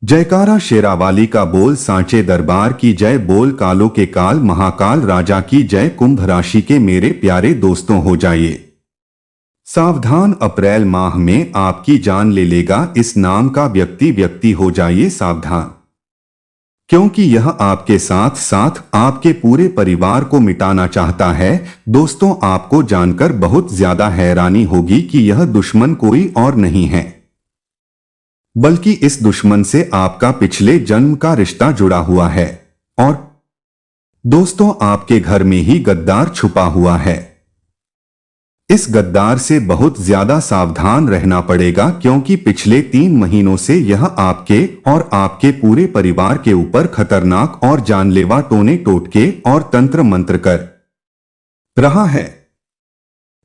जयकारा शेरावाली का बोल, सांचे दरबार की जय बोल, कालों के काल महाकाल राजा की जय। कुंभ राशि के मेरे प्यारे दोस्तों, हो जाइए सावधान, अप्रैल माह में आपकी जान ले लेगा इस नाम का व्यक्ति हो जाइए सावधान, क्योंकि यह आपके साथ साथ आपके पूरे परिवार को मिटाना चाहता है। दोस्तों, आपको जानकर बहुत ज्यादा हैरानी होगी कि यह दुश्मन कोई और नहीं है, बल्कि इस दुश्मन से आपका पिछले जन्म का रिश्ता जुड़ा हुआ है। और दोस्तों, आपके घर में ही गद्दार छुपा हुआ है। इस गद्दार से बहुत ज्यादा सावधान रहना पड़ेगा, क्योंकि पिछले 3 महीनों से यह आपके और आपके पूरे परिवार के ऊपर खतरनाक और जानलेवा टोने टोटके और तंत्र मंत्र कर रहा है।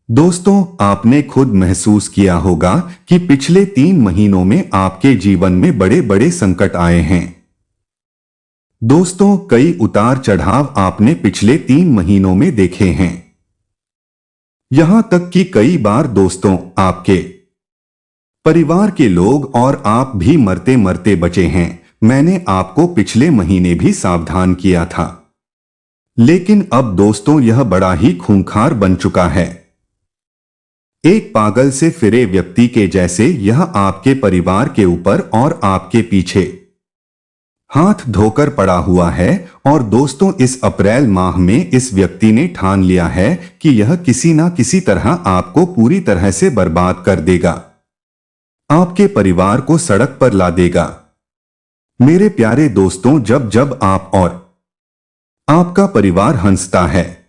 दोस्तों, आपने खुद महसूस किया होगा कि पिछले 3 महीनों में आपके जीवन में बड़े बड़े संकट आए हैं। दोस्तों, कई उतार चढ़ाव आपने पिछले 3 महीनों में देखे हैं। यहां तक कि कई बार दोस्तों, आपके परिवार के लोग और आप भी मरते मरते बचे हैं। मैंने आपको पिछले महीने भी सावधान किया था, लेकिन अब दोस्तों यह बड़ा ही खूंखार बन चुका है। एक पागल से फिरे व्यक्ति के जैसे यह आपके परिवार के ऊपर और आपके पीछे हाथ धोकर पड़ा हुआ है। और दोस्तों, इस अप्रैल माह में इस व्यक्ति ने ठान लिया है कि यह किसी ना किसी तरह आपको पूरी तरह से बर्बाद कर देगा, आपके परिवार को सड़क पर ला देगा। मेरे प्यारे दोस्तों, जब जब आप और आपका परिवार हंसता है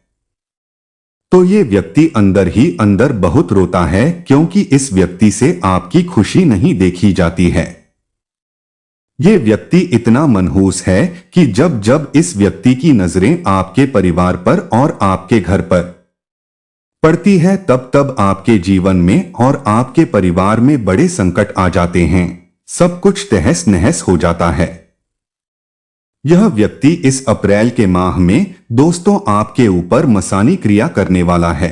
तो ये व्यक्ति अंदर ही अंदर बहुत रोता है, क्योंकि इस व्यक्ति से आपकी खुशी नहीं देखी जाती है। ये व्यक्ति इतना मनहूस है कि जब जब इस व्यक्ति की नजरें आपके परिवार पर और आपके घर पर पड़ती है, तब तब आपके जीवन में और आपके परिवार में बड़े संकट आ जाते हैं। सब कुछ तहस नहस हो जाता है। यह व्यक्ति इस अप्रैल के माह में दोस्तों आपके ऊपर मसानी क्रिया करने वाला है।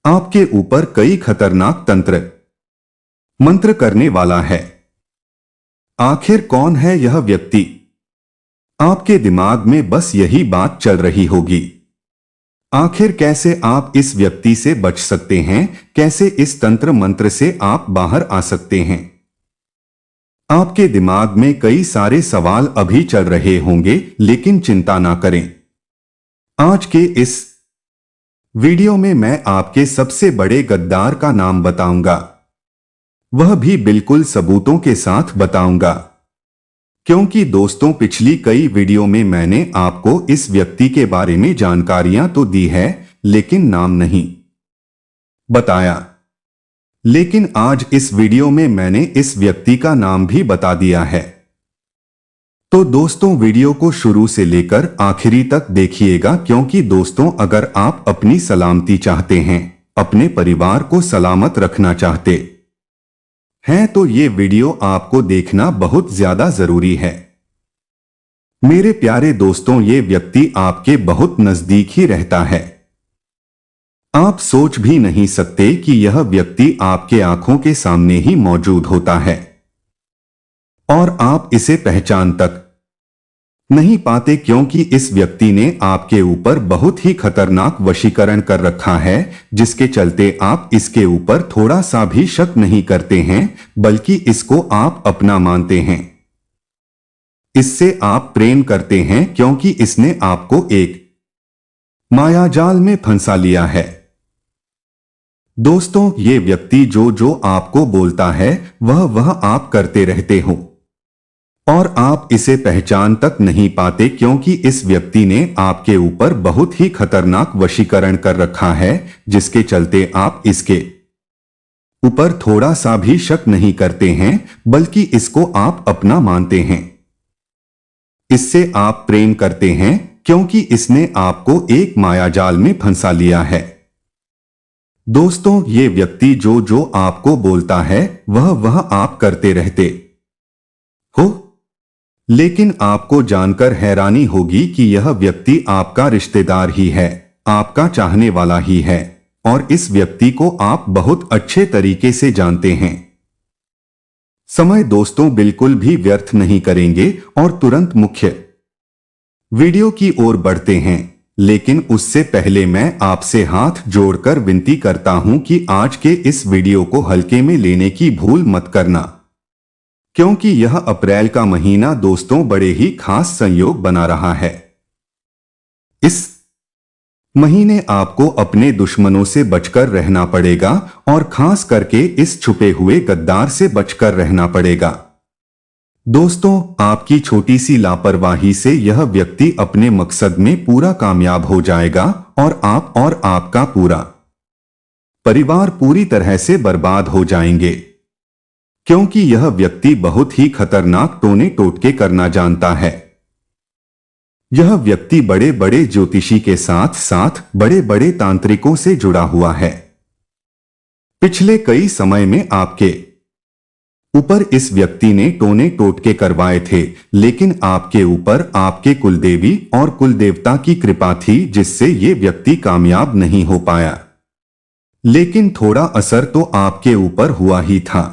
आपके ऊपर कई खतरनाक तंत्र मंत्र करने वाला है। आखिर कौन है यह व्यक्ति? आपके दिमाग में बस यही बात चल रही होगी। आखिर कैसे आप इस व्यक्ति से बच सकते हैं? कैसे इस तंत्र मंत्र से आप बाहर आ सकते हैं? आपके दिमाग में कई सारे सवाल अभी चल रहे होंगे, लेकिन चिंता ना करें। आज के इस वीडियो में मैं आपके सबसे बड़े गद्दार का नाम बताऊंगा, वह भी बिल्कुल सबूतों के साथ बताऊंगा। क्योंकि दोस्तों, पिछली कई वीडियो में मैंने आपको इस व्यक्ति के बारे में जानकारियां तो दी है, लेकिन नाम नहीं बताया। लेकिन आज इस वीडियो में मैंने इस व्यक्ति का नाम भी बता दिया है। तो दोस्तों, वीडियो को शुरू से लेकर आखिरी तक देखिएगा, क्योंकि दोस्तों, अगर आप अपनी सलामती चाहते हैं, अपने परिवार को सलामत रखना चाहते हैं, तो ये वीडियो आपको देखना बहुत ज्यादा जरूरी है। मेरे प्यारे दोस्तों, ये व्यक्ति आपके बहुत नजदीक ही रहता है। आप सोच भी नहीं सकते कि यह व्यक्ति आपके आंखों के सामने ही मौजूद होता है और आप इसे पहचान तक नहीं पाते, क्योंकि इस व्यक्ति ने आपके ऊपर बहुत ही खतरनाक वशीकरण कर रखा है, जिसके चलते आप इसके ऊपर थोड़ा सा भी शक नहीं करते हैं, बल्कि इसको आप अपना मानते हैं। इससे आप प्रेम करते हैं, क्योंकि इसने आपको एक मायाजाल में फंसा लिया है। दोस्तों, ये व्यक्ति जो आपको बोलता है वह आप करते रहते हो और आप इसे पहचान तक नहीं पाते, क्योंकि इस व्यक्ति ने आपके ऊपर बहुत ही खतरनाक वशीकरण कर रखा है, जिसके चलते आप इसके ऊपर थोड़ा सा भी शक नहीं करते हैं, बल्कि इसको आप अपना मानते हैं। इससे आप प्रेम करते हैं, क्योंकि इसने आपको एक मायाजाल में फंसा लिया है। दोस्तों, ये व्यक्ति जो आपको बोलता है वह आप करते रहते हो, लेकिन आपको जानकर हैरानी होगी कि यह व्यक्ति आपका रिश्तेदार ही है, आपका चाहने वाला ही है, और इस व्यक्ति को आप बहुत अच्छे तरीके से जानते हैं। समय दोस्तों बिल्कुल भी व्यर्थ नहीं करेंगे और तुरंत मुख्य वीडियो की ओर बढ़ते हैं। लेकिन उससे पहले मैं आपसे हाथ जोड़कर विनती करता हूं कि आज के इस वीडियो को हल्के में लेने की भूल मत करना, क्योंकि यह अप्रैल का महीना दोस्तों बड़े ही खास संयोग बना रहा है। इस महीने आपको अपने दुश्मनों से बचकर रहना पड़ेगा और खास करके इस छुपे हुए गद्दार से बचकर रहना पड़ेगा। दोस्तों, आपकी छोटी सी लापरवाही से यह व्यक्ति अपने मकसद में पूरा कामयाब हो जाएगा और आप और आपका पूरा परिवार पूरी तरह से बर्बाद हो जाएंगे, क्योंकि यह व्यक्ति बहुत ही खतरनाक टोने टोटके करना जानता है। यह व्यक्ति बड़े बड़े ज्योतिषी के साथ साथ बड़े बड़े तांत्रिकों से जुड़ा हुआ है। पिछले कई समय में आपके ऊपर इस व्यक्ति ने टोने टोटके करवाए थे, लेकिन आपके ऊपर आपके कुलदेवी और कुलदेवता की कृपा थी, जिससे ये व्यक्ति कामयाब नहीं हो पाया। लेकिन थोड़ा असर तो आपके ऊपर हुआ ही था।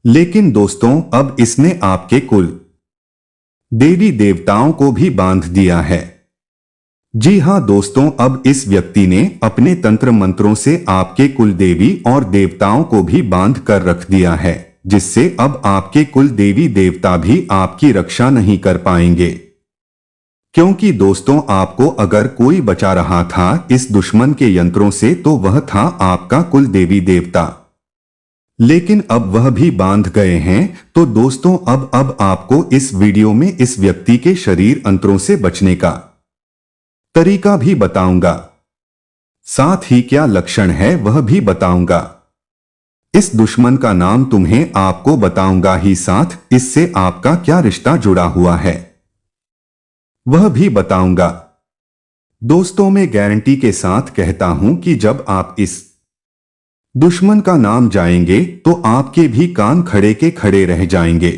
लेकिन दोस्तों, अब इसने आपके कुल देवी देवताओं को भी बांध दिया है। जी हां दोस्तों, अब इस व्यक्ति ने अपने तंत्र मंत्रों से आपके कुल देवी और देवताओं को भी बांध कर रख दिया है, जिससे अब आपके कुल देवी देवता भी आपकी रक्षा नहीं कर पाएंगे। क्योंकि दोस्तों, आपको अगर कोई बचा रहा था इस दुश्मन के यंत्रों से तो वह था आपका कुल देवी देवता। लेकिन अब वह भी बांध गए हैं। तो दोस्तों, अब आपको इस वीडियो में इस व्यक्ति के शरीर यंत्रों से बचने का तरीका भी बताऊंगा, साथ ही क्या लक्षण है वह भी बताऊंगा। इस दुश्मन का नाम तुम्हें आपको बताऊंगा ही, साथ इससे आपका क्या रिश्ता जुड़ा हुआ है वह भी बताऊंगा। दोस्तों, मैं गारंटी के साथ कहता हूं कि जब आप इस दुश्मन का नाम जाएंगे तो आपके भी कान खड़े के खड़े रह जाएंगे।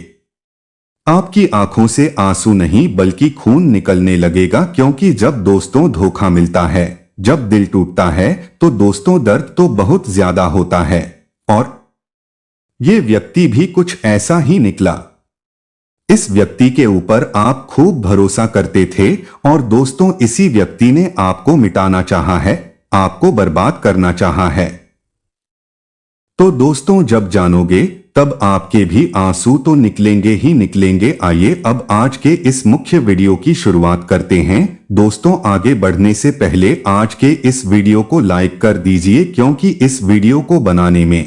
आपकी आंखों से आंसू नहीं बल्कि खून निकलने लगेगा, क्योंकि जब दोस्तों धोखा मिलता है, जब दिल टूटता है तो दोस्तों दर्द तो बहुत ज्यादा होता है। और ये व्यक्ति भी कुछ ऐसा ही निकला। इस व्यक्ति के ऊपर आप खूब भरोसा करते थे और दोस्तों इसी व्यक्ति ने आपको मिटाना चाहा है, आपको बर्बाद करना चाहा है। तो दोस्तों, जब जानोगे तब आपके भी आंसू तो निकलेंगे ही निकलेंगे। आइए अब आज के इस मुख्य वीडियो की शुरुआत करते हैं। दोस्तों, आगे बढ़ने से पहले आज के इस वीडियो को लाइक कर दीजिए, क्योंकि इस वीडियो को बनाने में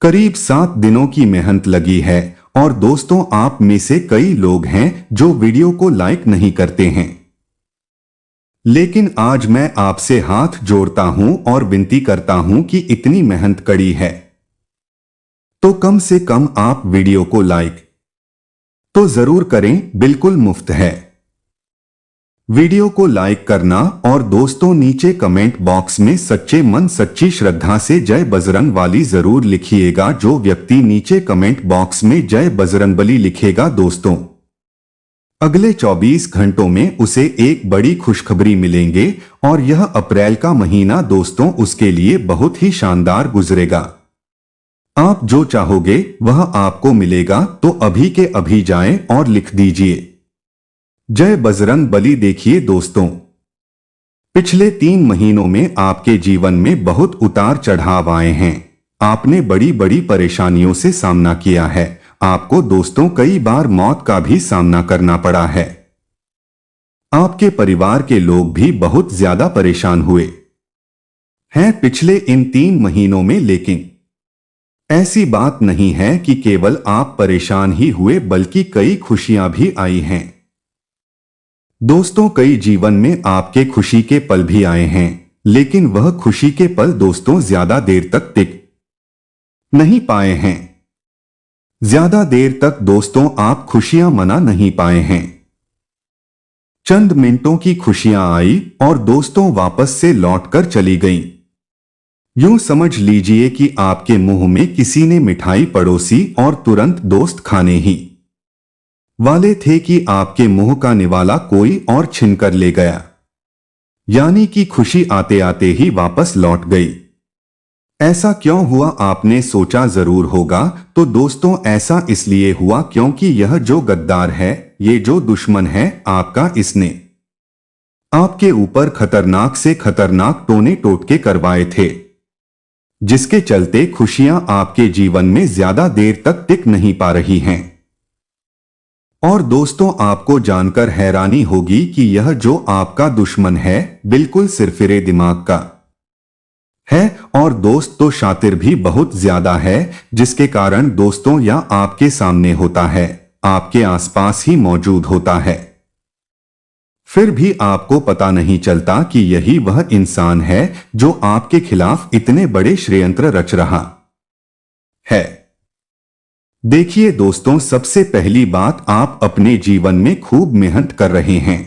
करीब 7 दिनों की मेहनत लगी है। और दोस्तों, आप में से कई लोग हैं जो वीडियो को लाइक नहीं करते हैं। लेकिन आज मैं आपसे हाथ जोड़ता हूं और विनती करता हूं कि इतनी मेहनत कड़ी है तो कम से कम आप वीडियो को लाइक तो जरूर करें, बिल्कुल मुफ्त है। वीडियो को लाइक करना और दोस्तों नीचे कमेंट बॉक्स में सच्चे मन सच्ची श्रद्धा से जय बजरंग वाली जरूर लिखिएगा। जो व्यक्ति नीचे कमेंट बॉक्स में जय बजरंगबली लिखेगा दोस्तों, अगले 24 घंटों में उसे एक बड़ी खुशखबरी मिलेंगे और यह अप्रैल का महीना दोस्तों उसके लिए बहुत ही शानदार गुजरेगा। आप जो चाहोगे वह आपको मिलेगा। तो अभी के अभी जाएं और लिख दीजिए जय बजरंग बली। देखिए दोस्तों, पिछले 3 महीनों में आपके जीवन में बहुत उतार चढ़ाव आए हैं। आपने बड़ी बड़ी परेशानियों से सामना किया है। आपको दोस्तों कई बार मौत का भी सामना करना पड़ा है। आपके परिवार के लोग भी बहुत ज्यादा परेशान हुए हैं पिछले इन 3 महीनों में। लेकिन ऐसी बात नहीं है कि केवल आप परेशान ही हुए, बल्कि कई खुशियां भी आई हैं। दोस्तों, कई जीवन में आपके खुशी के पल भी आए हैं, लेकिन वह खुशी के पल दोस्तों ज्यादा देर तक टिक नहीं पाए हैं। ज्यादा देर तक दोस्तों आप खुशियां मना नहीं पाए हैं। चंद मिनटों की खुशियां आई और दोस्तों वापस से लौटकर चली गईं। यूं समझ लीजिए कि आपके मुंह में किसी ने मिठाई पड़ोसी और तुरंत दोस्त खाने ही वाले थे कि आपके मुंह का निवाला कोई और छिनकर ले गया। यानी कि खुशी आते आते ही वापस लौट गई। ऐसा क्यों हुआ आपने सोचा जरूर होगा। तो दोस्तों ऐसा इसलिए हुआ क्योंकि यह जो गद्दार है, ये जो दुश्मन है आपका, इसने आपके ऊपर खतरनाक से खतरनाक टोने टोटके करवाए थे, जिसके चलते खुशियां आपके जीवन में ज्यादा देर तक टिक नहीं पा रही हैं। और दोस्तों आपको जानकर हैरानी होगी कि यह जो आपका दुश्मन है बिल्कुल सिरफिरे दिमाग का है, और दोस्त तो शातिर भी बहुत ज्यादा है, जिसके कारण दोस्तों या आपके सामने होता है, आपके आसपास ही मौजूद होता है, फिर भी आपको पता नहीं चलता कि यही वह इंसान है जो आपके खिलाफ इतने बड़े षड्यंत्र रच रहा है। देखिए दोस्तों, सबसे पहली बात, आप अपने जीवन में खूब मेहनत कर रहे हैं।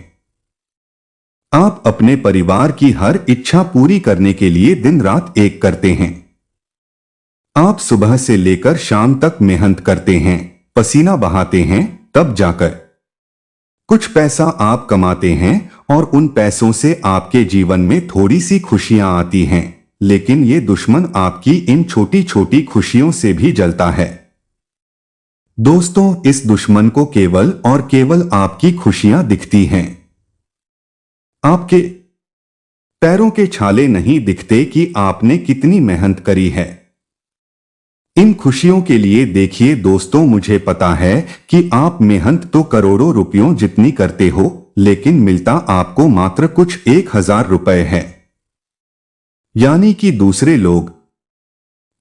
आप अपने परिवार की हर इच्छा पूरी करने के लिए दिन रात एक करते हैं। आप सुबह से लेकर शाम तक मेहनत करते हैं, पसीना बहाते हैं, तब जाकर कुछ पैसा आप कमाते हैं, और उन पैसों से आपके जीवन में थोड़ी सी खुशियां आती हैं। लेकिन ये दुश्मन आपकी इन छोटी छोटी खुशियों से भी जलता है। दोस्तों इस दुश्मन को केवल और केवल आपकी खुशियां दिखती हैं। आपके पैरों के छाले नहीं दिखते कि आपने कितनी मेहनत करी है इन खुशियों के लिए। देखिए दोस्तों, मुझे पता है कि आप मेहनत तो करोड़ों रुपयों जितनी करते हो, लेकिन मिलता आपको मात्र कुछ 1000 रुपए है। यानी कि दूसरे लोग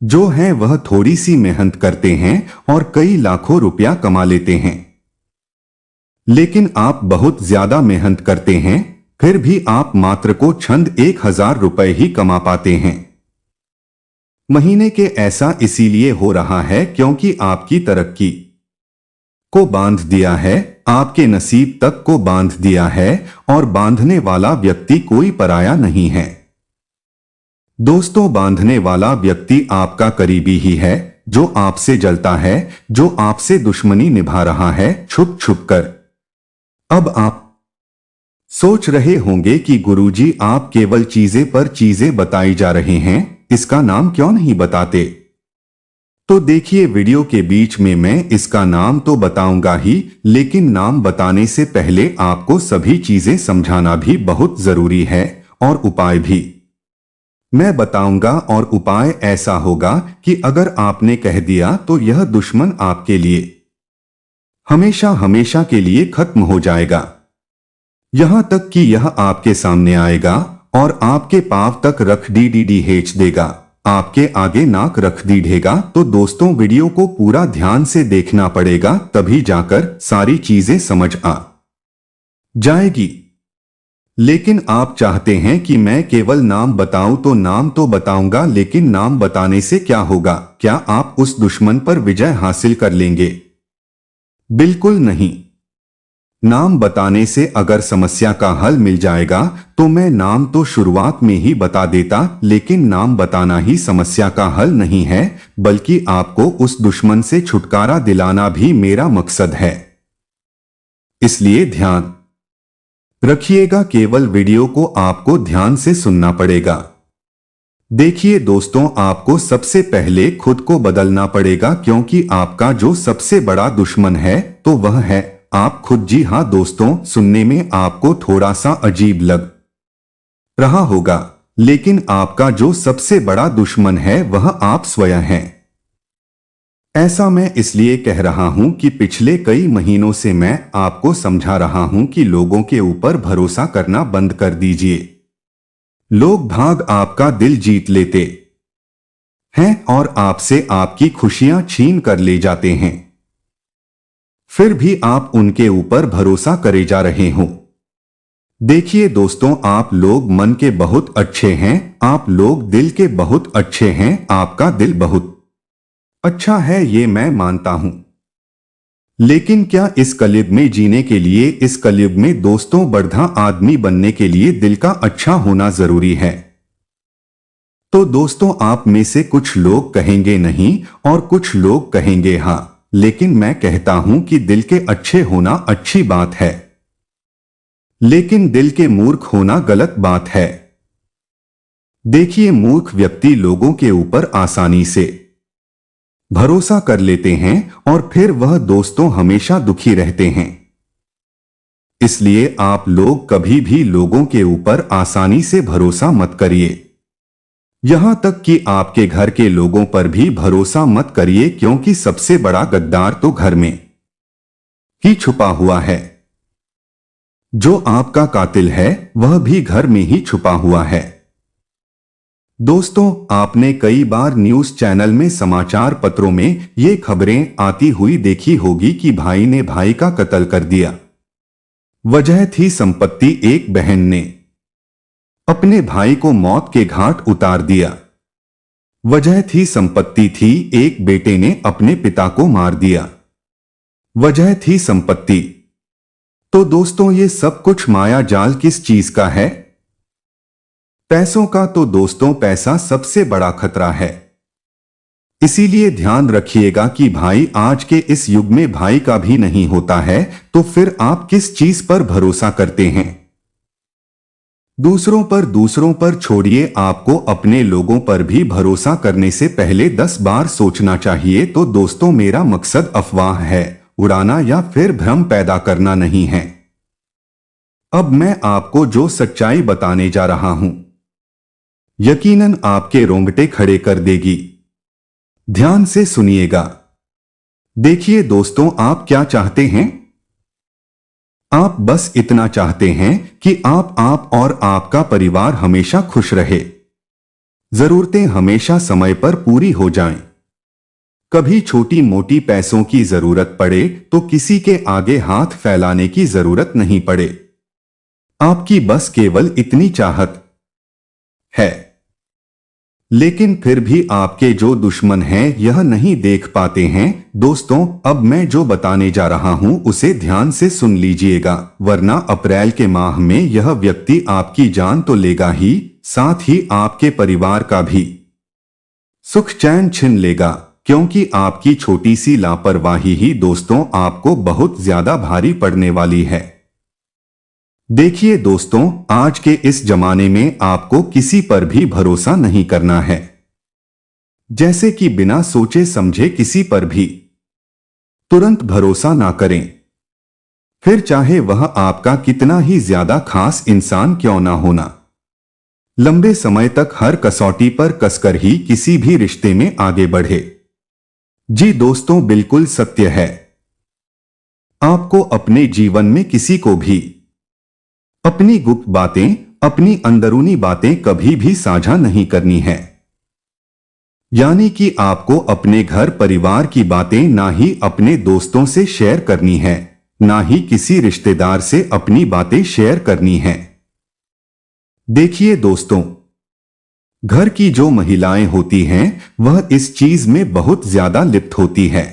जो हैं वह थोड़ी सी मेहनत करते हैं और कई लाखों रुपया कमा लेते हैं, लेकिन आप बहुत ज्यादा मेहनत करते हैं, फिर भी आप मात्र को छंद 1000 रुपए ही कमा पाते हैं महीने के। ऐसा इसीलिए हो रहा है क्योंकि आपकी तरक्की को बांध दिया है, आपके नसीब तक को बांध दिया है, और बांधने वाला व्यक्ति कोई पराया नहीं है। दोस्तों बांधने वाला व्यक्ति आपका करीबी ही है, जो आपसे जलता है, जो आपसे दुश्मनी निभा रहा है छुप छुप कर। अब आप सोच रहे होंगे कि गुरुजी आप केवल चीजें पर चीजें बताई जा रहे हैं, इसका नाम क्यों नहीं बताते। तो देखिए वीडियो के बीच में मैं इसका नाम तो बताऊंगा ही, लेकिन नाम बताने से पहले आपको सभी चीजें समझाना भी बहुत जरूरी है, और उपाय भी मैं बताऊंगा। और उपाय ऐसा होगा कि अगर आपने कह दिया तो यह दुश्मन आपके लिए हमेशा हमेशा के लिए खत्म हो जाएगा। यहां तक कि यह आपके सामने आएगा और आपके पांव तक रख डी हेच देगा, आपके आगे नाक रख दी ढेगा। तो दोस्तों वीडियो को पूरा ध्यान से देखना पड़ेगा, तभी जाकर सारी चीजें समझ आ जाएगी। लेकिन आप चाहते हैं कि मैं केवल नाम बताऊं, तो नाम तो बताऊंगा, लेकिन नाम बताने से क्या होगा? क्या आप उस दुश्मन पर विजय हासिल कर लेंगे? बिल्कुल नहीं। नाम बताने से अगर समस्या का हल मिल जाएगा तो मैं नाम तो शुरुआत में ही बता देता, लेकिन नाम बताना ही समस्या का हल नहीं है, बल्कि आपको उस दुश्मन से छुटकारा दिलाना भी मेरा मकसद है। इसलिए ध्यान रखिएगा, केवल वीडियो को आपको ध्यान से सुनना पड़ेगा। देखिए दोस्तों, आपको सबसे पहले खुद को बदलना पड़ेगा, क्योंकि आपका जो सबसे बड़ा दुश्मन है तो वह है आप खुद। जी हां दोस्तों, सुनने में आपको थोड़ा सा अजीब लग रहा होगा, लेकिन आपका जो सबसे बड़ा दुश्मन है वह आप स्वयं हैं। ऐसा मैं इसलिए कह रहा हूं कि पिछले कई महीनों से मैं आपको समझा रहा हूं कि लोगों के ऊपर भरोसा करना बंद कर दीजिए। लोग भाग आपका दिल जीत लेते हैं और आपसे आपकी खुशियां छीन कर ले जाते हैं, फिर भी आप उनके ऊपर भरोसा करे जा रहे हो। देखिए दोस्तों, आप लोग मन के बहुत अच्छे हैं, आप लोग दिल के बहुत अच्छे हैं, आपका दिल बहुत अच्छा है, ये मैं मानता हूं। लेकिन क्या इस कलयुग में जीने के लिए, इस कलयुग में दोस्तों बढ़ा आदमी बनने के लिए दिल का अच्छा होना जरूरी है? तो दोस्तों आप में से कुछ लोग कहेंगे नहीं और कुछ लोग कहेंगे हाँ, लेकिन मैं कहता हूं कि दिल के अच्छे होना अच्छी बात है, लेकिन दिल के मूर्ख होना गलत बात है। देखिए, मूर्ख व्यक्ति लोगों के ऊपर आसानी से भरोसा कर लेते हैं और फिर वह दोस्तों हमेशा दुखी रहते हैं। इसलिए आप लोग कभी भी लोगों के ऊपर आसानी से भरोसा मत करिए। यहां तक कि आपके घर के लोगों पर भी भरोसा मत करिए, क्योंकि सबसे बड़ा गद्दार तो घर में ही छुपा हुआ है। जो आपका कातिल है वह भी घर में ही छुपा हुआ है। दोस्तों, आपने कई बार न्यूज चैनल में, समाचार पत्रों में ये खबरें आती हुई देखी होगी कि भाई ने भाई का कत्ल कर दिया। वजह थी संपत्ति। एक बहन ने अपने भाई को मौत के घाट उतार दिया। वजह थी संपत्ति थी। एक बेटे ने अपने पिता को मार दिया। वजह थी संपत्ति। तो दोस्तों, ये सब कुछ माया जाल किस चीज का है? पैसों का। तो दोस्तों, पैसा सबसे बड़ा खतरा है। इसीलिए ध्यान रखिएगा कि भाई आज के इस युग में भाई का भी नहीं होता है, तो फिर आप किस चीज पर भरोसा करते हैं? दूसरों पर छोड़िए, आपको अपने लोगों पर भी भरोसा करने से पहले 10 बार सोचना चाहिए। तो दोस्तों, मेरा मकसद अफवाह है उड़ाना या फिर भ्रम पैदा करना नहीं है। अब मैं आपको जो सच्चाई बताने जा रहा हूं, यकीनन आपके रोंगटे खड़े कर देगी। ध्यान से सुनिएगा। देखिए दोस्तों, आप क्या चाहते हैं? आप बस इतना चाहते हैं कि आप और आपका परिवार हमेशा खुश रहे, जरूरतें हमेशा समय पर पूरी हो जाएं। कभी छोटी मोटी पैसों की जरूरत पड़े तो किसी के आगे हाथ फैलाने की जरूरत नहीं पड़े। आपकी बस केवल इतनी चाहत है। लेकिन फिर भी आपके जो दुश्मन हैं यह नहीं देख पाते हैं। दोस्तों, अब मैं जो बताने जा रहा हूं उसे ध्यान से सुन लीजिएगा, वरना अप्रैल के माह में यह व्यक्ति आपकी जान तो लेगा ही, साथ ही आपके परिवार का भी सुख चैन छीन लेगा। क्योंकि आपकी छोटी सी लापरवाही ही दोस्तों आपको बहुत ज्यादा भारी पड़ने वाली है। देखिए दोस्तों, आज के इस जमाने में आपको किसी पर भी भरोसा नहीं करना है। जैसे कि बिना सोचे समझे किसी पर भी तुरंत भरोसा ना करें, फिर चाहे वह आपका कितना ही ज्यादा खास इंसान क्यों ना होना। लंबे समय तक हर कसौटी पर कसकर ही किसी भी रिश्ते में आगे बढ़े। जी दोस्तों, बिल्कुल सत्य है। आपको अपने जीवन में किसी को भी अपनी गुप्त बातें, अपनी अंदरूनी बातें कभी भी साझा नहीं करनी है। यानी कि आपको अपने घर परिवार की बातें ना ही अपने दोस्तों से शेयर करनी है, ना ही किसी रिश्तेदार से अपनी बातें शेयर करनी है। देखिए दोस्तों, घर की जो महिलाएं होती हैं वह इस चीज में बहुत ज्यादा लिप्त होती है।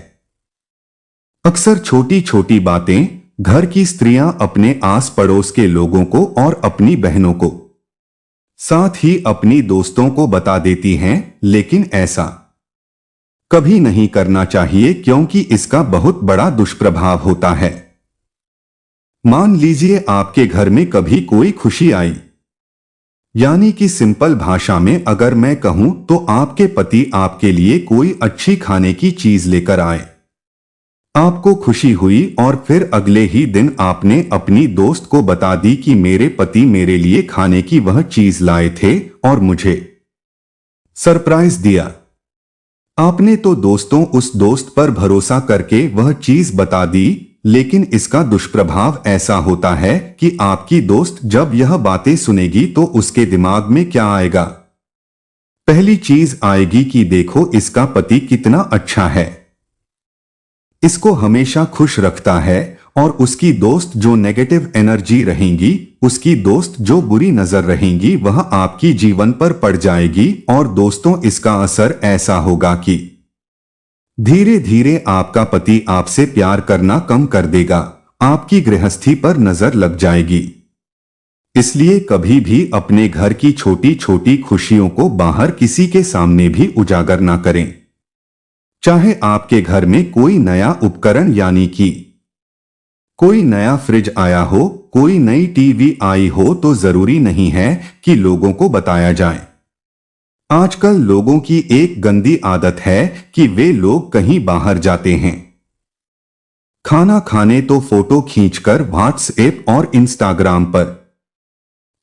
अक्सर छोटी छोटी बातें घर की स्त्रियां अपने आस पड़ोस के लोगों को और अपनी बहनों को, साथ ही अपनी दोस्तों को बता देती हैं, लेकिन ऐसा कभी नहीं करना चाहिए, क्योंकि इसका बहुत बड़ा दुष्प्रभाव होता है। मान लीजिए आपके घर में कभी कोई खुशी आई, यानी कि सिंपल भाषा में अगर मैं कहूं तो आपके पति आपके लिए कोई अच्छी खाने की चीज लेकर आए। आपको खुशी हुई और फिर अगले ही दिन आपने अपनी दोस्त को बता दी कि मेरे पति मेरे लिए खाने की वह चीज लाए थे और मुझे सरप्राइज दिया। आपने तो दोस्तों उस दोस्त पर भरोसा करके वह चीज बता दी, लेकिन इसका दुष्प्रभाव ऐसा होता है कि आपकी दोस्त जब यह बातें सुनेगी तो उसके दिमाग में क्या आएगा? पहली चीज आएगी कि देखो इसका पति कितना अच्छा है, इसको हमेशा खुश रखता है। और उसकी दोस्त जो नेगेटिव एनर्जी रहेंगी, उसकी दोस्त जो बुरी नजर रहेंगी, वह आपकी जीवन पर पड़ जाएगी। और दोस्तों, इसका असर ऐसा होगा कि धीरे धीरे आपका पति आपसे प्यार करना कम कर देगा, आपकी गृहस्थी पर नजर लग जाएगी। इसलिए कभी भी अपने घर की छोटी छोटी खुशियों को बाहर किसी के सामने भी उजागर ना करें। चाहे आपके घर में कोई नया उपकरण, यानी कि कोई नया फ्रिज आया हो, कोई नई टीवी आई हो, तो जरूरी नहीं है कि लोगों को बताया जाए। आजकल लोगों की एक गंदी आदत है कि वे लोग कहीं बाहर जाते हैं, खाना खाने तो फोटो खींचकर व्हाट्सएप और इंस्टाग्राम पर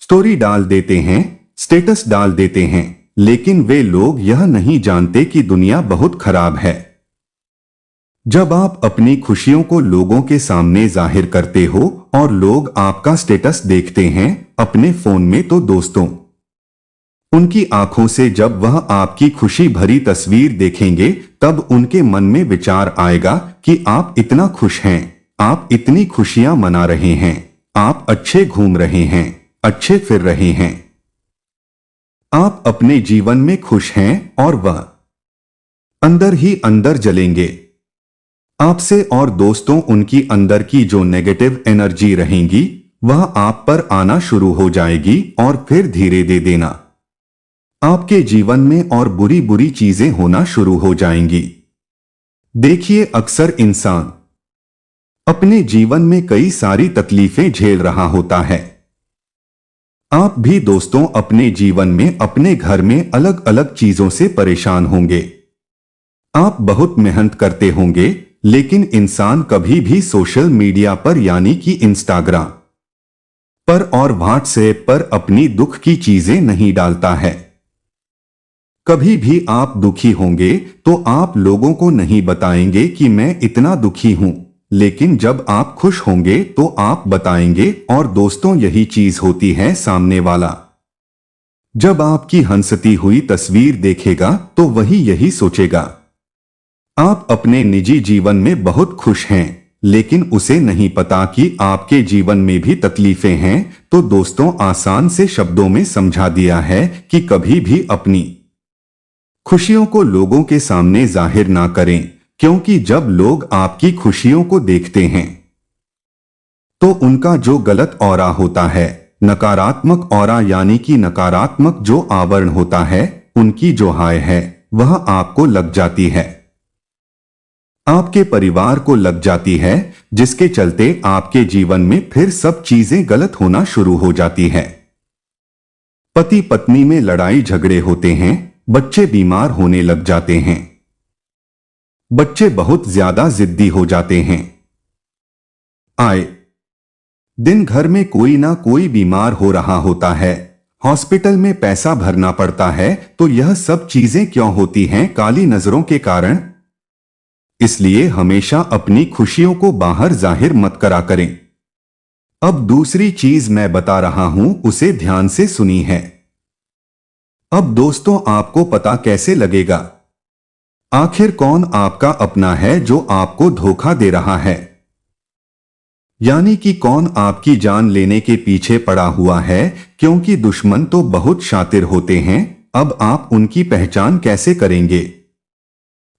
स्टोरी डाल देते हैं, स्टेटस डाल देते हैं, लेकिन वे लोग यह नहीं जानते कि दुनिया बहुत खराब है। जब आप अपनी खुशियों को लोगों के सामने जाहिर करते हो और लोग आपका स्टेटस देखते हैं अपने फोन में, तो दोस्तों, उनकी आंखों से जब वह आपकी खुशी भरी तस्वीर देखेंगे तब उनके मन में विचार आएगा कि आप इतना खुश हैं, आप इतनी खुशियां मना रहे हैं, आप अच्छे घूम रहे हैं, अच्छे फिर रहे हैं, आप अपने जीवन में खुश हैं, और वह अंदर ही अंदर जलेंगे आपसे। और दोस्तों, उनकी अंदर की जो नेगेटिव एनर्जी रहेंगी वह आप पर आना शुरू हो जाएगी और फिर धीरे दे देना आपके जीवन में और बुरी बुरी चीजें होना शुरू हो जाएंगी। देखिए, अक्सर इंसान अपने जीवन में कई सारी तकलीफें झेल रहा होता है। आप भी दोस्तों अपने जीवन में अपने घर में अलग अलग चीजों से परेशान होंगे। आप बहुत मेहनत करते होंगे, लेकिन इंसान कभी भी सोशल मीडिया पर यानी कि इंस्टाग्राम पर और व्हाट्सएप पर अपनी दुख की चीजें नहीं डालता है। कभी भी आप दुखी होंगे तो आप लोगों को नहीं बताएंगे कि मैं इतना दुखी हूं, लेकिन जब आप खुश होंगे तो आप बताएंगे। और दोस्तों, यही चीज होती है, सामने वाला जब आपकी हंसती हुई तस्वीर देखेगा तो वही यही सोचेगा। आप अपने निजी जीवन में बहुत खुश हैं, लेकिन उसे नहीं पता कि आपके जीवन में भी तकलीफें हैं। तो दोस्तों, आसान से शब्दों में समझा दिया है कि कभी भी अपनी खुशियों को लोगों के सामने जाहिर ना करें, क्योंकि जब लोग आपकी खुशियों को देखते हैं तो उनका जो गलत ऑरा होता है, नकारात्मक ऑरा यानी कि नकारात्मक जो आवरण होता है, उनकी जो हाय है वह आपको लग जाती है, आपके परिवार को लग जाती है, जिसके चलते आपके जीवन में फिर सब चीजें गलत होना शुरू हो जाती है। पति पत्नी में लड़ाई झगड़े होते हैं, बच्चे बीमार होने लग जाते हैं, बच्चे बहुत ज्यादा जिद्दी हो जाते हैं, आए दिन घर में कोई ना कोई बीमार हो रहा होता है, हॉस्पिटल में पैसा भरना पड़ता है। तो यह सब चीजें क्यों होती हैं? काली नजरों के कारण। इसलिए हमेशा अपनी खुशियों को बाहर जाहिर मत करा करें। अब दूसरी चीज मैं बता रहा हूं, उसे ध्यान से सुनी है। अब दोस्तों, आपको पता कैसे लगेगा आखिर कौन आपका अपना है जो आपको धोखा दे रहा है, यानी कि कौन आपकी जान लेने के पीछे पड़ा हुआ है? क्योंकि दुश्मन तो बहुत शातिर होते हैं। अब आप उनकी पहचान कैसे करेंगे?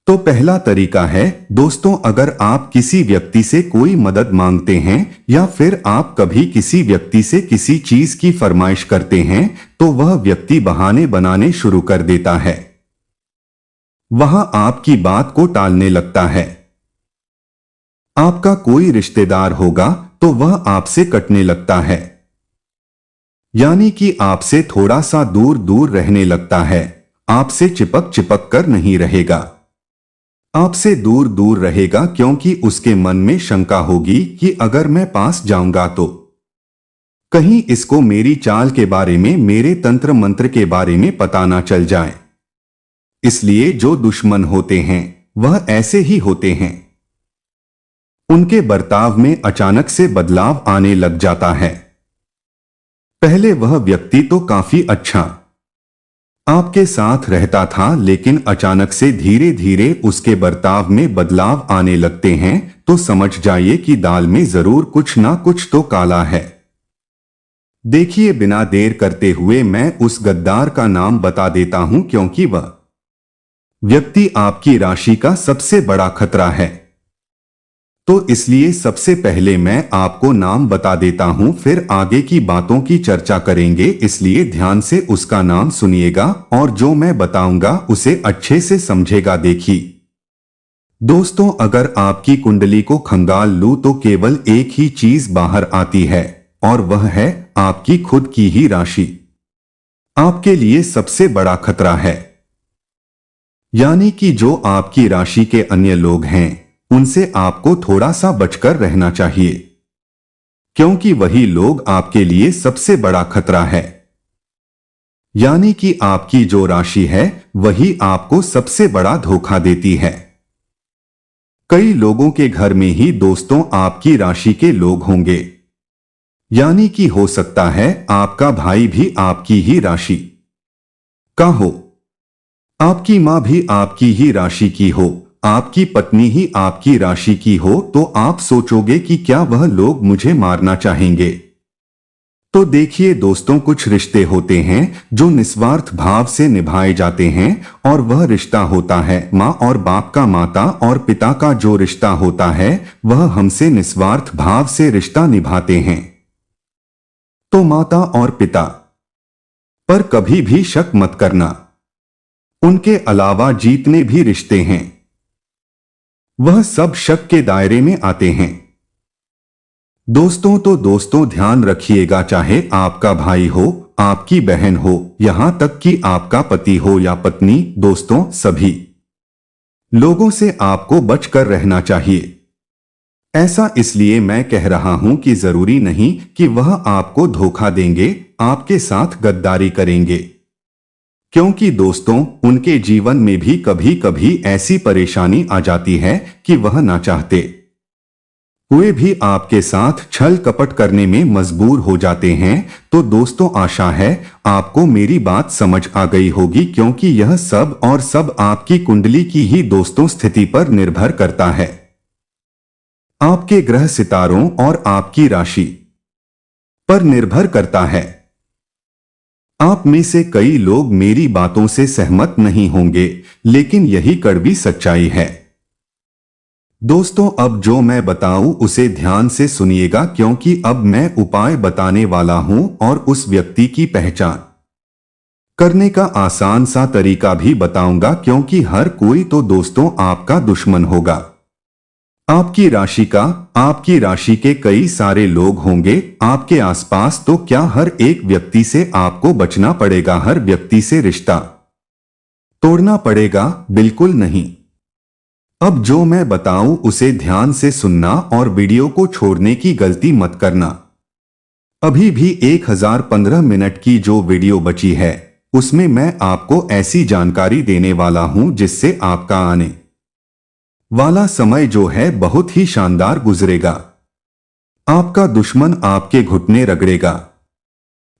तो पहला तरीका है दोस्तों, अगर आप किसी व्यक्ति से कोई मदद मांगते हैं या फिर आप कभी किसी व्यक्ति से किसी चीज की फरमाइश करते हैं तो वह व्यक्ति बहाने बनाने शुरू कर देता है, वहां आपकी बात को टालने लगता है। आपका कोई रिश्तेदार होगा तो वह आपसे कटने लगता है, यानी कि आपसे थोड़ा सा दूर दूर रहने लगता है, आपसे चिपक चिपक कर नहीं रहेगा, आपसे दूर दूर रहेगा, क्योंकि उसके मन में शंका होगी कि अगर मैं पास जाऊंगा तो कहीं इसको मेरी चाल के बारे में, मेरे तंत्र मंत्र के बारे में पता ना चल जाए। इसलिए जो दुश्मन होते हैं वह ऐसे ही होते हैं, उनके बर्ताव में अचानक से बदलाव आने लग जाता है। पहले वह व्यक्ति तो काफी अच्छा आपके साथ रहता था, लेकिन अचानक से धीरे धीरे उसके बर्ताव में बदलाव आने लगते हैं, तो समझ जाइए कि दाल में जरूर कुछ ना कुछ तो काला है। देखिए, बिना देर करते हुए मैं उस गद्दार का नाम बता देता हूं, क्योंकि वह व्यक्ति आपकी राशि का सबसे बड़ा खतरा है। तो इसलिए सबसे पहले मैं आपको नाम बता देता हूं, फिर आगे की बातों की चर्चा करेंगे। इसलिए ध्यान से उसका नाम सुनिएगा और जो मैं बताऊंगा उसे अच्छे से समझेगा। देखिए दोस्तों, अगर आपकी कुंडली को खंगाल लूं तो केवल एक ही चीज बाहर आती है, और वह है आपकी खुद की ही राशि। आपके लिए सबसे बड़ा खतरा है। यानी कि जो आपकी राशि के अन्य लोग हैं, उनसे आपको थोड़ा सा बचकर रहना चाहिए, क्योंकि वही लोग आपके लिए सबसे बड़ा खतरा है। यानी कि आपकी जो राशि है वही आपको सबसे बड़ा धोखा देती है। कई लोगों के घर में ही दोस्तों आपकी राशि के लोग होंगे। यानी कि हो सकता है आपका भाई भी आपकी ही राशि का हो, आपकी मां भी आपकी ही राशि की हो, आपकी पत्नी ही आपकी राशि की हो, तो आप सोचोगे कि क्या वह लोग मुझे मारना चाहेंगे। तो देखिए दोस्तों, कुछ रिश्ते होते हैं जो निस्वार्थ भाव से निभाए जाते हैं, और वह रिश्ता होता है माँ और बाप का, माता और पिता का जो रिश्ता होता है वह हमसे निस्वार्थ भाव से रिश्ता निभाते हैं। तो माता और पिता पर कभी भी शक मत करना। उनके अलावा जितने भी रिश्ते हैं वह सब शक के दायरे में आते हैं। दोस्तों, तो दोस्तों ध्यान रखिएगा, चाहे आपका भाई हो, आपकी बहन हो, यहां तक कि आपका पति हो या पत्नी, दोस्तों सभी लोगों से आपको बचकर रहना चाहिए। ऐसा इसलिए मैं कह रहा हूं कि जरूरी नहीं कि वह आपको धोखा देंगे, आपके साथ गद्दारी करेंगे, क्योंकि दोस्तों उनके जीवन में भी कभी कभी ऐसी परेशानी आ जाती है कि वह ना चाहते हुए भी आपके साथ छल कपट करने में मजबूर हो जाते हैं। तो दोस्तों, आशा है आपको मेरी बात समझ आ गई होगी, क्योंकि यह सब और सब आपकी कुंडली की ही दोस्तों स्थिति पर निर्भर करता है। आपके ग्रह सितारों और आपकी राशि पर निर्भर करता है। आप में से कई लोग मेरी बातों से सहमत नहीं होंगे, लेकिन यही कड़वी सच्चाई है। दोस्तों, अब जो मैं बताऊं उसे ध्यान से सुनिएगा, क्योंकि अब मैं उपाय बताने वाला हूं और उस व्यक्ति की पहचान करने का आसान सा तरीका भी बताऊंगा, क्योंकि हर कोई तो दोस्तों आपका दुश्मन होगा। आपकी राशि का, आपकी राशि के कई सारे लोग होंगे आपके आसपास, तो क्या हर एक व्यक्ति से आपको बचना पड़ेगा, हर व्यक्ति से रिश्ता तोड़ना पड़ेगा? बिल्कुल नहीं। अब जो मैं बताऊं उसे ध्यान से सुनना और वीडियो को छोड़ने की गलती मत करना। अभी भी 1015 मिनट की जो वीडियो बची है उसमें मैं आपको ऐसी जानकारी देने वाला हूं जिससे आपका आने वाला समय जो है बहुत ही शानदार गुजरेगा। आपका दुश्मन आपके घुटने रगड़ेगा,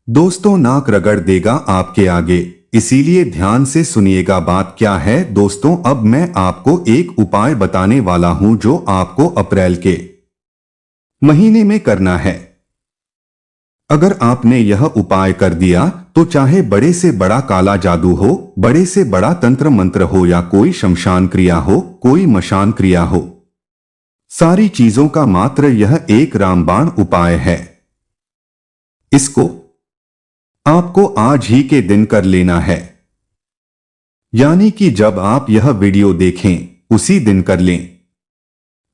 दोस्तों नाक रगड़ देगा आपके आगे। इसीलिए ध्यान से सुनिएगा बात क्या है। दोस्तों, अब मैं आपको एक उपाय बताने वाला हूं जो आपको अप्रैल के महीने में करना है। अगर आपने यह उपाय कर दिया तो चाहे बड़े से बड़ा काला जादू हो, बड़े से बड़ा तंत्र मंत्र हो, या कोई शमशान क्रिया हो, कोई मशान क्रिया हो, सारी चीजों का मात्र यह एक रामबाण उपाय है। इसको आपको आज ही के दिन कर लेना है, यानी कि जब आप यह वीडियो देखें उसी दिन कर लें।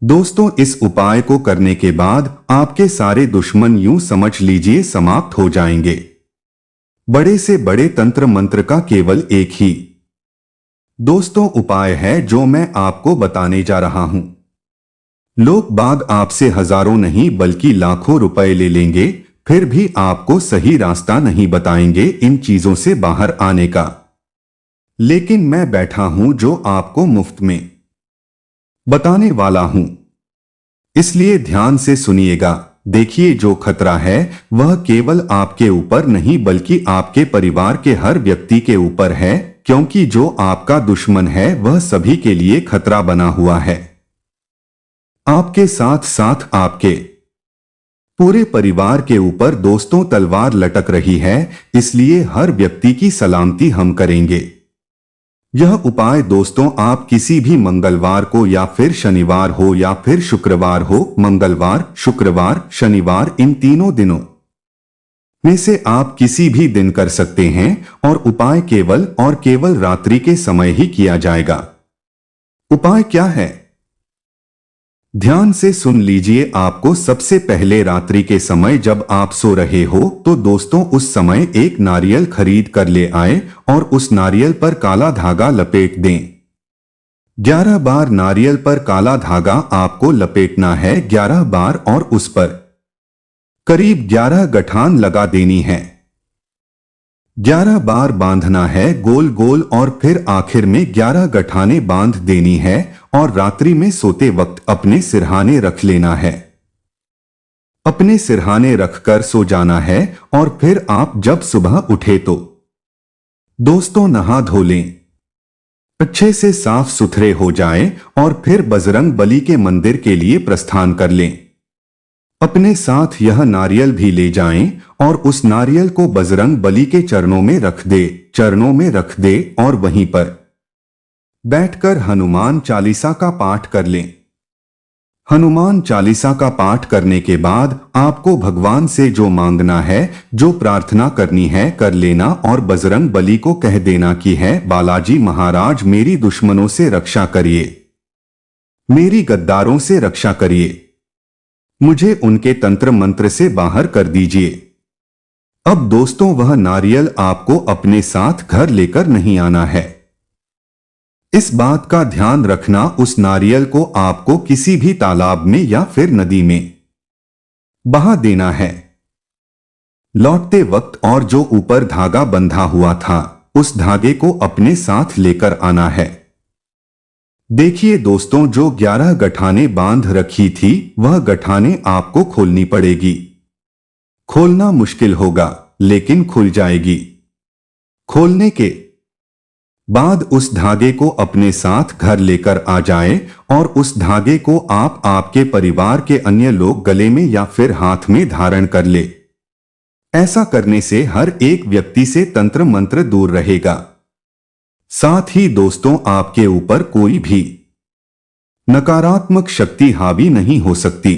दोस्तों, इस उपाय को करने के बाद आपके सारे दुश्मन यूं समझ लीजिए समाप्त हो जाएंगे। बड़े से बड़े तंत्र मंत्र का केवल एक ही दोस्तों उपाय है जो मैं आपको बताने जा रहा हूं। लोग बाग आपसे हजारों नहीं बल्कि लाखों रुपए ले लेंगे, फिर भी आपको सही रास्ता नहीं बताएंगे इन चीजों से बाहर आने का। लेकिन मैं बैठा हूं जो आपको मुफ्त में बताने वाला हूं, इसलिए ध्यान से सुनिएगा। देखिए, जो खतरा है वह केवल आपके ऊपर नहीं बल्कि आपके परिवार के हर व्यक्ति के ऊपर है, क्योंकि जो आपका दुश्मन है वह सभी के लिए खतरा बना हुआ है। आपके साथ साथ आपके पूरे परिवार के ऊपर दोस्तों तलवार लटक रही है, इसलिए हर व्यक्ति की सलामती हम करेंगे। यह उपाय दोस्तों आप किसी भी मंगलवार को या फिर शनिवार हो या फिर शुक्रवार हो, मंगलवार, शुक्रवार, शनिवार, इन तीनों दिनों में से आप किसी भी दिन कर सकते हैं, और उपाय केवल और केवल रात्रि के समय ही किया जाएगा। उपाय क्या है? ध्यान से सुन लीजिए, आपको सबसे पहले रात्रि के समय जब आप सो रहे हो तो दोस्तों उस समय एक नारियल खरीद कर ले आए और उस नारियल पर काला धागा लपेट दें। 11 बार नारियल पर काला धागा आपको लपेटना है, 11 बार, और उस पर करीब 11 गठान लगा देनी है। 11 बार बांधना है गोल गोल और फिर आखिर में 11 गठाने बांध देनी है और रात्रि में सोते वक्त अपने सिरहाने रख लेना है। अपने सिरहाने रखकर सो जाना है और फिर आप जब सुबह उठे तो दोस्तों नहा धो लें, अच्छे से साफ सुथरे हो जाएं और फिर बजरंग बली के मंदिर के लिए प्रस्थान कर लें। अपने साथ यह नारियल भी ले जाएं और उस नारियल को बजरंग बली के चरणों में रख दे और वहीं पर बैठकर हनुमान चालीसा का पाठ कर लें। हनुमान चालीसा का पाठ करने के बाद आपको भगवान से जो मांगना है, जो प्रार्थना करनी है, कर लेना और बजरंग बली को कह देना कि है बालाजी महाराज मेरी दुश्मनों से रक्षा करिए, मेरी गद्दारों से रक्षा करिए, मुझे उनके तंत्र मंत्र से बाहर कर दीजिए। अब दोस्तों वह नारियल आपको अपने साथ घर लेकर नहीं आना है। इस बात का ध्यान रखना, उस नारियल को आपको किसी भी तालाब में या फिर नदी में बहा देना है। लौटते वक्त और जो ऊपर धागा बंधा हुआ था उस धागे को अपने साथ लेकर आना है। देखिए दोस्तों, जो 11 गठाने बांध रखी थी वह गठाने आपको खोलनी पड़ेगी। खोलना मुश्किल होगा लेकिन खुल जाएगी। खोलने के बाद उस धागे को अपने साथ घर लेकर आ जाए और उस धागे को आप आपके परिवार के अन्य लोग गले में या फिर हाथ में धारण कर ले। ऐसा करने से हर एक व्यक्ति से तंत्र मंत्र दूर रहेगा। साथ ही दोस्तों आपके ऊपर कोई भी नकारात्मक शक्ति हावी नहीं हो सकती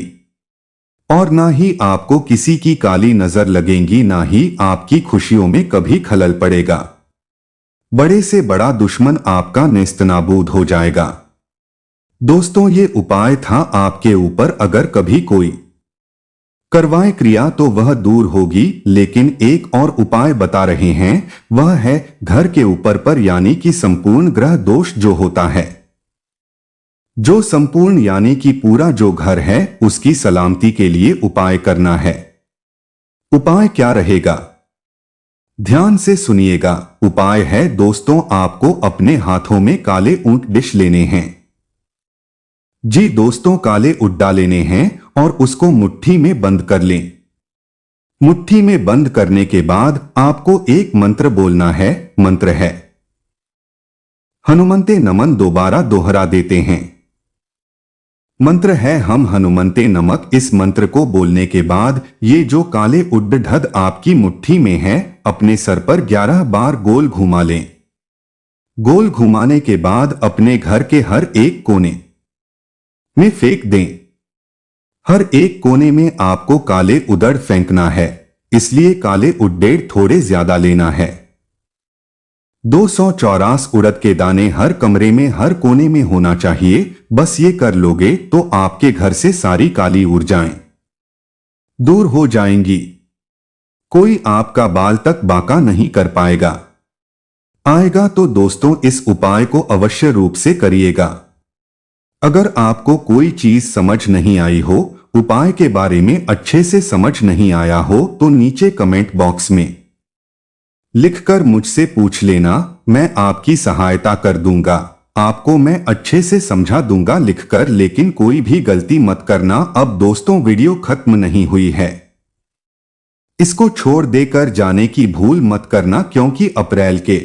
और ना ही आपको किसी की काली नजर लगेगी, ना ही आपकी खुशियों में कभी खलल पड़ेगा। बड़े से बड़ा दुश्मन आपका नेस्तनाबूद हो जाएगा। दोस्तों ये उपाय था आपके ऊपर अगर कभी कोई करवाए क्रिया तो वह दूर होगी, लेकिन एक और उपाय बता रहे हैं, वह है घर के ऊपर पर यानी कि संपूर्ण ग्रह दोष जो होता है, जो संपूर्ण यानी कि पूरा जो घर है उसकी सलामती के लिए उपाय करना है। उपाय क्या रहेगा ध्यान से सुनिएगा। उपाय है दोस्तों आपको अपने हाथों में काले ऊंट डिश लेने हैं। जी दोस्तों काले उड्डा लेने हैं और उसको मुट्ठी में बंद कर लें। मुट्ठी में बंद करने के बाद आपको एक मंत्र बोलना है। मंत्र है हनुमंते नमन। दोबारा दोहरा देते हैं। मंत्र है हम हनुमंते नमक। इस मंत्र को बोलने के बाद ये जो काले उड्डढद आपकी मुट्ठी में है अपने सर पर 11 बार गोल घुमा लें। गोल घुमाने के बाद अपने घर के हर एक कोने में फेंक दें। हर एक कोने में आपको काले उड़द फेंकना है, इसलिए काले उड़द थोड़े ज्यादा लेना है। 284 उड़द के दाने हर कमरे में हर कोने में होना चाहिए। बस ये कर लोगे तो आपके घर से सारी काली ऊर्जाएं दूर हो जाएंगी। कोई आपका बाल तक बांका नहीं कर पाएगा। आएगा तो दोस्तों इस उपाय को अवश्य रूप से करिएगा। अगर आपको कोई चीज समझ नहीं आई हो, उपाय के बारे में अच्छे से समझ नहीं आया हो, तो नीचे कमेंट बॉक्स में लिखकर मुझसे पूछ लेना, मैं आपकी सहायता कर दूंगा। आपको मैं अच्छे से समझा दूंगा लिखकर, लेकिन कोई भी गलती मत करना। अब दोस्तों वीडियो खत्म नहीं हुई है, इसको छोड़ देकर जाने की भूल मत करना, क्योंकि अप्रैल के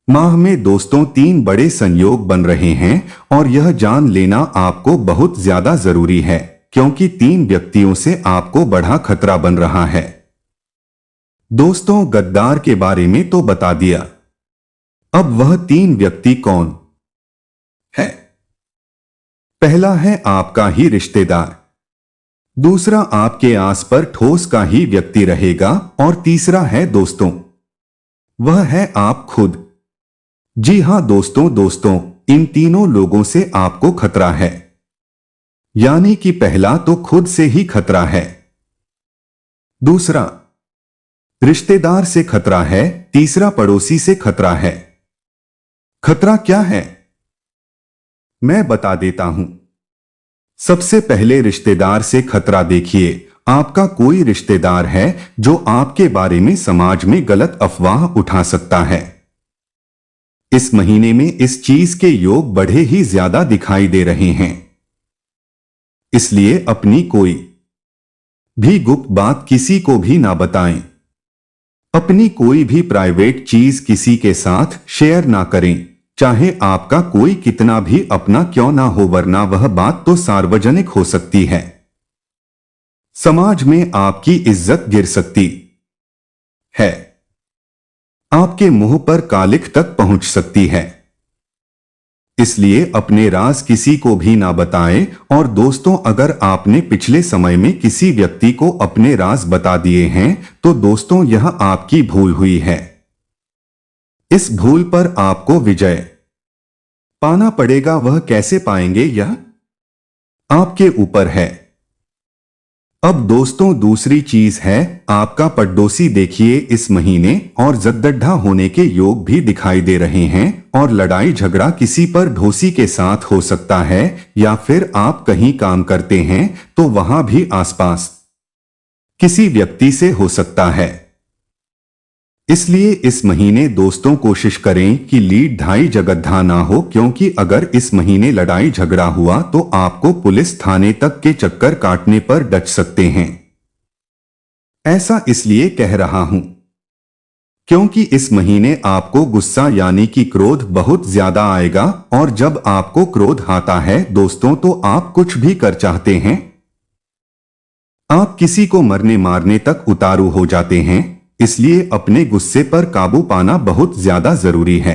माह में दोस्तों 3 बड़े संयोग बन रहे हैं और यह जान लेना आपको बहुत ज्यादा जरूरी है, क्योंकि 3 व्यक्तियों से आपको बड़ा खतरा बन रहा है। दोस्तों गद्दार के बारे में तो बता दिया, अब वह 3 व्यक्ति कौन है? पहला है आपका ही रिश्तेदार, दूसरा आपके आस पर ठोस का ही व्यक्ति रहेगा और तीसरा है दोस्तों, वह है आप खुद। जी हां दोस्तों, इन तीनों लोगों से आपको खतरा है। यानी कि पहला तो खुद से ही खतरा है, दूसरा रिश्तेदार से खतरा है, तीसरा पड़ोसी से खतरा है। खतरा क्या है, मैं बता देता हूं। सबसे पहले रिश्तेदार से खतरा देखिए। आपका कोई रिश्तेदार है जो आपके बारे में समाज में गलत अफवाह उठा सकता है। इस महीने में इस चीज के योग बढ़े ही ज्यादा दिखाई दे रहे हैं। इसलिए अपनी कोई भी गुप्त बात किसी को भी ना बताएं। अपनी कोई भी प्राइवेट चीज किसी के साथ शेयर ना करें, चाहे आपका कोई कितना भी अपना क्यों ना हो, वरना वह बात तो सार्वजनिक हो सकती है। समाज में आपकी इज्जत गिर सकती है, आपके मुंह पर कालिख तक पहुंच सकती है। इसलिए अपने राज किसी को भी ना बताएं। और दोस्तों, अगर आपने पिछले समय में किसी व्यक्ति को अपने राज बता दिए हैं तो दोस्तों यह आपकी भूल हुई है। इस भूल पर आपको विजय पाना पड़ेगा। वह कैसे पाएंगे यह आपके ऊपर है। अब दोस्तों दूसरी चीज है आपका पड़ोसी। देखिए इस महीने और जद्दढ़ा होने के योग भी दिखाई दे रहे हैं और लड़ाई झगड़ा किसी पर ढोसी के साथ हो सकता है, या फिर आप कहीं काम करते हैं तो वहां भी आसपास किसी व्यक्ति से हो सकता है। इसलिए इस महीने दोस्तों कोशिश करें कि लीड ढाई जगद्धा ना हो, क्योंकि अगर इस महीने लड़ाई झगड़ा हुआ तो आपको पुलिस थाने तक के चक्कर काटने पर डच सकते हैं। ऐसा इसलिए कह रहा हूं क्योंकि इस महीने आपको गुस्सा यानी कि क्रोध बहुत ज्यादा आएगा, और जब आपको क्रोध आता है दोस्तों तो आप कुछ भी कर चाहते हैं। आप किसी को मरने मारने तक उतारू हो जाते हैं। इसलिए अपने गुस्से पर काबू पाना बहुत ज्यादा जरूरी है।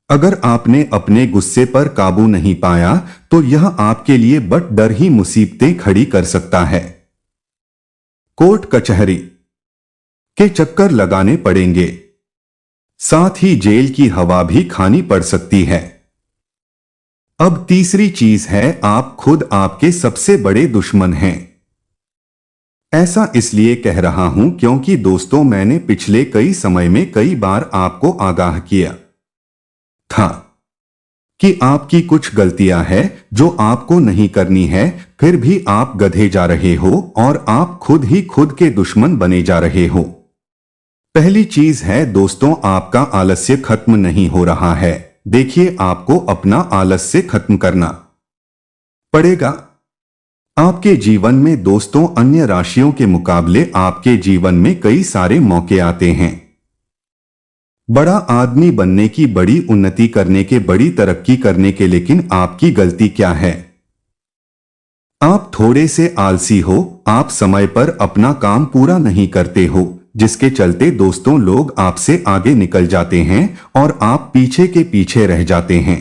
अगर आपने अपने गुस्से पर काबू नहीं पाया तो यह आपके लिए बड़ डर ही मुसीबतें खड़ी कर सकता है। कोर्ट कचहरी के चक्कर लगाने पड़ेंगे, साथ ही जेल की हवा भी खानी पड़ सकती है। अब तीसरी चीज है आप खुद आपके सबसे बड़े दुश्मन हैं। ऐसा इसलिए कह रहा हूं क्योंकि दोस्तों मैंने पिछले कई समय में कई बार आपको आगाह किया था कि आपकी कुछ गलतियां हैं जो आपको नहीं करनी है, फिर भी आप गधे जा रहे हो और आप खुद ही खुद के दुश्मन बने जा रहे हो। पहली चीज है दोस्तों आपका आलस्य खत्म नहीं हो रहा है। देखिए आपको अपना आलस्य खत्म करना पड़ेगा। आपके जीवन में दोस्तों अन्य राशियों के मुकाबले आपके जीवन में कई सारे मौके आते हैं। बड़ा आदमी बनने की, बड़ी उन्नति करने के, बड़ी तरक्की करने के, लेकिन आपकी गलती क्या है? आप थोड़े से आलसी हो। आप समय पर अपना काम पूरा नहीं करते हो, जिसके चलते दोस्तों लोग आपसे आगे निकल जाते हैं और आप पीछे के पीछे रह जाते हैं।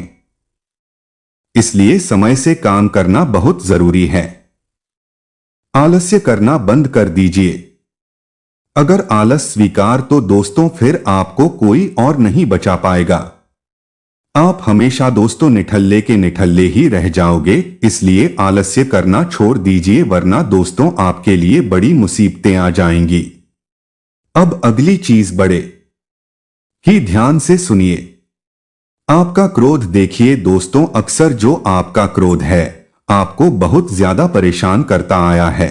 इसलिए समय से काम करना बहुत जरूरी है। आलस्य करना बंद कर दीजिए। अगर आलस स्वीकार तो दोस्तों फिर आपको कोई और नहीं बचा पाएगा। आप हमेशा दोस्तों निठल्ले के निठल्ले ही रह जाओगे। इसलिए आलस्य करना छोड़ दीजिए, वरना दोस्तों आपके लिए बड़ी मुसीबतें आ जाएंगी। अब अगली चीज बड़े ही ध्यान से सुनिए। आपका क्रोध देखिए दोस्तों, अक्सर जो आपका क्रोध है आपको बहुत ज्यादा परेशान करता आया है।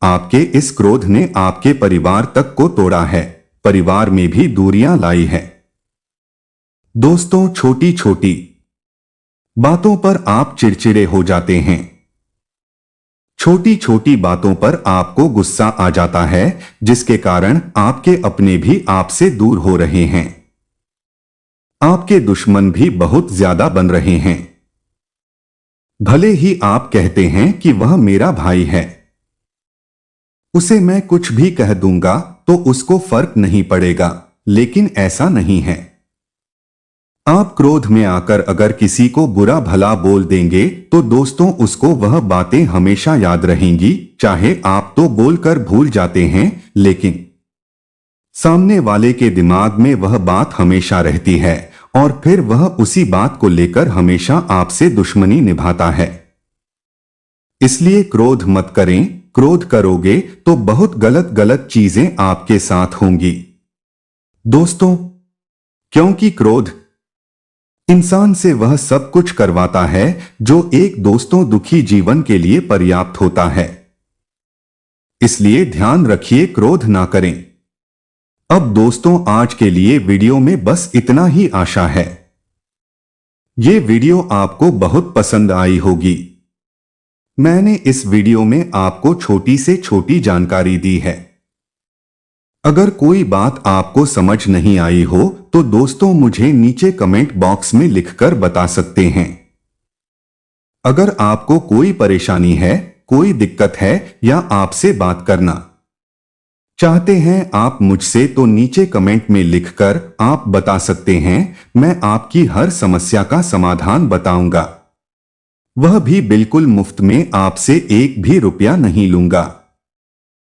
आपके इस क्रोध ने आपके परिवार तक को तोड़ा है, परिवार में भी दूरियां लाई है। दोस्तों छोटी छोटी बातों पर आप चिड़चिड़े हो जाते हैं। छोटी छोटी बातों पर आपको गुस्सा आ जाता है, जिसके कारण आपके अपने भी आपसे दूर हो रहे हैं। आपके दुश्मन भी बहुत ज्यादा बन रहे हैं। भले ही आप कहते हैं कि वह मेरा भाई है, उसे मैं कुछ भी कह दूंगा तो उसको फर्क नहीं पड़ेगा, लेकिन ऐसा नहीं है। आप क्रोध में आकर अगर किसी को बुरा भला बोल देंगे तो दोस्तों उसको वह बातें हमेशा याद रहेंगी। चाहे आप तो बोलकर भूल जाते हैं, लेकिन सामने वाले के दिमाग में वह बात हमेशा रहती है और फिर वह उसी बात को लेकर हमेशा आपसे दुश्मनी निभाता है। इसलिए क्रोध मत करें। क्रोध करोगे तो बहुत गलत गलत चीजें आपके साथ होंगी दोस्तों, क्योंकि क्रोध इंसान से वह सब कुछ करवाता है जो एक दोस्तों दुखी जीवन के लिए पर्याप्त होता है। इसलिए ध्यान रखिए, क्रोध ना करें। अब दोस्तों, आज के लिए वीडियो में बस इतना ही आशा है ये वीडियो आपको बहुत पसंद आई होगी। मैंने इस वीडियो में आपको छोटी से छोटी जानकारी दी है। अगर कोई बात आपको समझ नहीं आई हो तो दोस्तों मुझे नीचे कमेंट बॉक्स में लिखकर बता सकते हैं। अगर आपको कोई परेशानी है, कोई दिक्कत है या आपसे बात करना चाहते हैं आप मुझसे, तो नीचे कमेंट में लिखकर आप बता सकते हैं। मैं आपकी हर समस्या का समाधान बताऊंगा, वह भी बिल्कुल मुफ्त में। आपसे एक भी रुपया नहीं लूंगा।